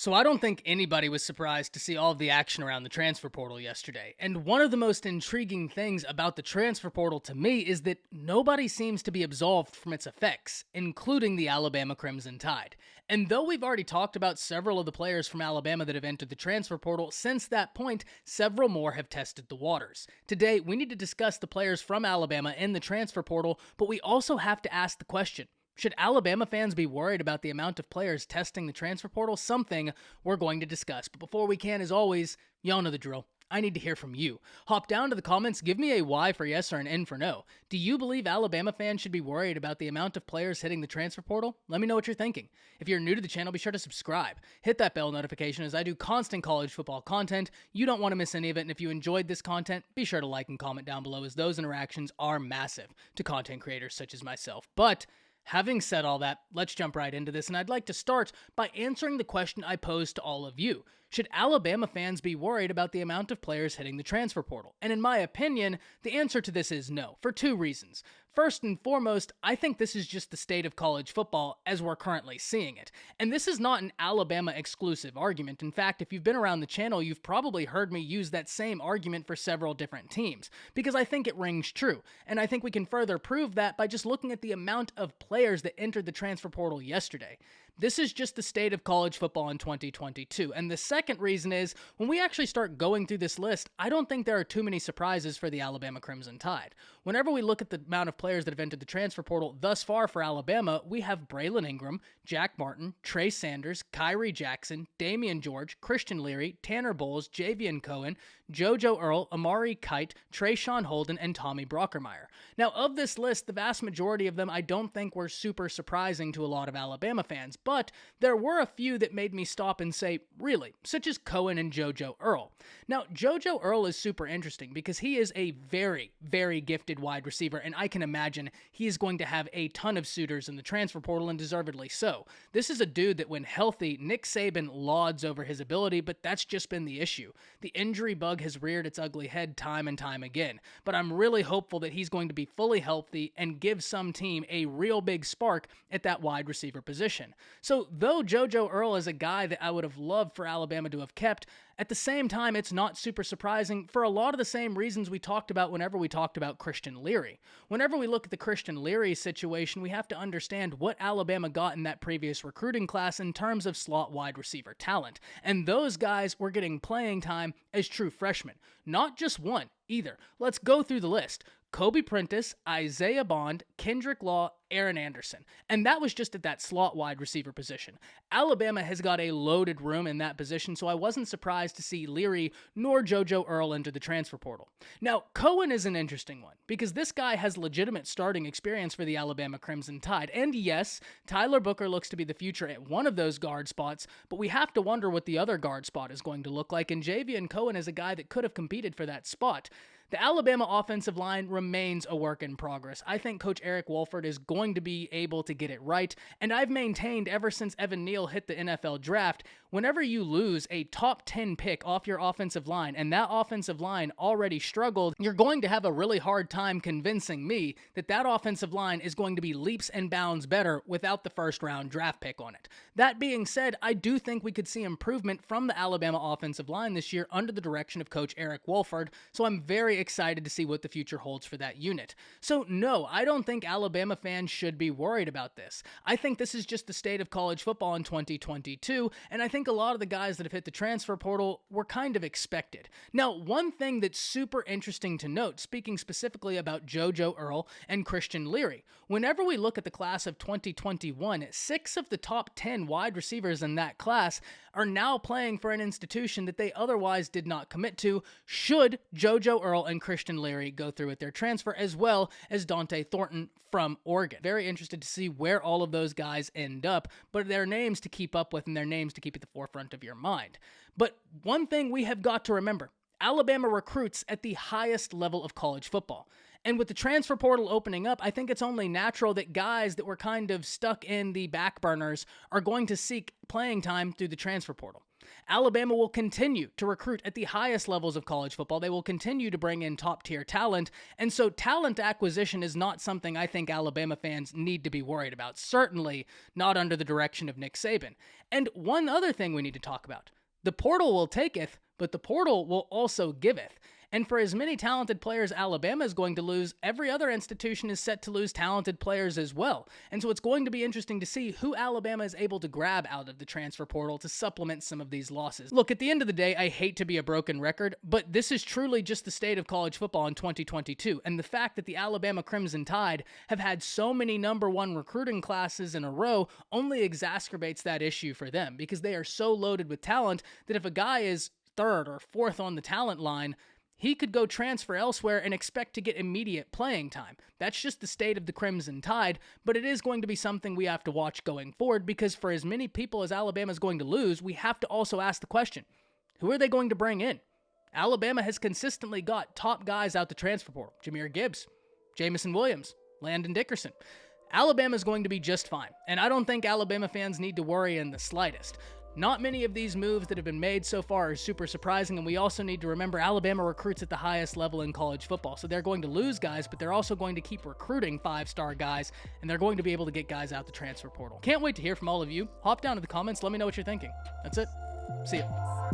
So I don't think anybody was surprised to see all of the action around the transfer portal yesterday. And one of the most intriguing things about the transfer portal to me is that nobody seems to be absolved from its effects, including the Alabama Crimson Tide. And though we've already talked about several of the players from Alabama that have entered the transfer portal, since that point, several more have tested the waters. Today, we need to discuss the players from Alabama in the transfer portal, but we also have to ask the question: should Alabama fans be worried about the amount of players testing the transfer portal? Something we're going to discuss. But before we can, as always, y'all know the drill. I need to hear from you. Hop down to the comments, give me a Y for yes or an N for no. Do you believe Alabama fans should be worried about the amount of players hitting the transfer portal? Let me know what you're thinking. If you're new to the channel, be sure to subscribe. Hit that bell notification as I do constant college football content. You don't want to miss any of it, and if you enjoyed this content, be sure to like and comment down below, as those interactions are massive to content creators such as myself. But having said all that, let's jump right into this, and I'd like to start by answering the question I posed to all of you. Should Alabama fans be worried about the amount of players hitting the transfer portal? And in my opinion, the answer to this is no, for two reasons. First and foremost, I think this is just the state of college football as we're currently seeing it. And this is not an Alabama exclusive argument. In fact, if you've been around the channel, you've probably heard me use that same argument for several different teams, because I think it rings true. And I think we can further prove that by just looking at the amount of players that entered the transfer portal yesterday. This is just the state of college football in 2022. And the second reason is, when we actually start going through this list, I don't think there are too many surprises for the Alabama Crimson Tide. Whenever we look at the amount of players that have entered the transfer portal thus far for Alabama, we have Braylon Ingram, Jack Martin, Trey Sanders, Kyrie Jackson, Damian George, Christian Leary, Tanner Bowles, Javian Cohen, JoJo Earle, Amari Kite, Trayshawn Holden, and Tommy Brockermeyer. Now, of this list, the vast majority of them I don't think were super surprising to a lot of Alabama fans, but there were a few that made me stop and say, really, such as Cohen and JoJo Earle. Now, JoJo Earle is super interesting because he is a very, very gifted wide receiver, and I can imagine he is going to have a ton of suitors in the transfer portal, and deservedly so. This is a dude that, when healthy, Nick Saban lauds over his ability, but that's just been the issue. The injury bug has reared its ugly head time and time again, but I'm really hopeful that he's going to be fully healthy and give some team a real big spark at that wide receiver position. So though JoJo Earle is a guy that I would have loved for Alabama to have kept, at the same time, it's not super surprising for a lot of the same reasons we talked about whenever we talked about Christian Leary. Whenever we look at the Christian Leary situation, we have to understand what Alabama got in that previous recruiting class in terms of slot wide receiver talent. And those guys were getting playing time as true freshmen. Not just one, either. Let's go through the list. Kobe Prentice, Isaiah Bond, Kendrick Law, Aaron Anderson. And that was just at that slot wide receiver position. Alabama has got a loaded room in that position, so I wasn't surprised to see Leary nor JoJo Earle into the transfer portal. Now, Cohen is an interesting one, because this guy has legitimate starting experience for the Alabama Crimson Tide. And yes, Tyler Booker looks to be the future at one of those guard spots, but we have to wonder what the other guard spot is going to look like, and Javian Cohen is a guy that could have competed for that spot. The Alabama offensive line remains a work in progress. I think Coach Eric Wolford is going to be able to get it right, and I've maintained ever since Evan Neal hit the NFL draft, whenever you lose a top 10 pick off your offensive line, and that offensive line already struggled, you're going to have a really hard time convincing me that that offensive line is going to be leaps and bounds better without the first round draft pick on it. That being said, I do think we could see improvement from the Alabama offensive line this year under the direction of Coach Eric Wolford, so I'm very excited to see what the future holds for that unit. So no, I don't think Alabama fans should be worried about this. I think this is just the state of college football in 2022, and I think a lot of the guys that have hit the transfer portal were kind of expected. Now, one thing that's super interesting to note, speaking specifically about JoJo Earle and Christian Leary, whenever we look at the class of 2021, 6 of the top 10 wide receivers in that class are now playing for an institution that they otherwise did not commit to, should JoJo Earle and Christian Leary go through with their transfer, as well as Dante Thornton from Oregon. Very interested to see where all of those guys end up, but their names to keep up with and their names to keep at the forefront of your mind. But one thing we have got to remember, Alabama recruits at the highest level of college football. And with the transfer portal opening up, I think it's only natural that guys that were kind of stuck in the back burners are going to seek playing time through the transfer portal. Alabama will continue to recruit at the highest levels of college football. They will continue to bring in top-tier talent. And so talent acquisition is not something I think Alabama fans need to be worried about. Certainly not under the direction of Nick Saban. And one other thing we need to talk about. The portal will taketh, but the portal will also giveth. And for as many talented players Alabama is going to lose, every other institution is set to lose talented players as well. And so it's going to be interesting to see who Alabama is able to grab out of the transfer portal to supplement some of these losses. Look, at the end of the day, I hate to be a broken record, but this is truly just the state of college football in 2022. And the fact that the Alabama Crimson Tide have had so many #1 recruiting classes in a row only exacerbates that issue for them, because they are so loaded with talent that if a guy is third or fourth on the talent line, he could go transfer elsewhere and expect to get immediate playing time. That's just the state of the Crimson Tide, but it is going to be something we have to watch going forward, because for as many people as Alabama is going to lose, we have to also ask the question, who are they going to bring in? Alabama has consistently got top guys out the transfer portal. Jahmyr Gibbs, Jamison Williams, Landon Dickerson. Alabama is going to be just fine, and I don't think Alabama fans need to worry in the slightest. Not many of these moves that have been made so far are super surprising, and we also need to remember Alabama recruits at the highest level in college football, so they're going to lose guys, but they're also going to keep recruiting 5-star guys, and they're going to be able to get guys out the transfer portal. Can't wait to hear from all of you. Hop down to the comments, let me know what you're thinking. That's it. See ya.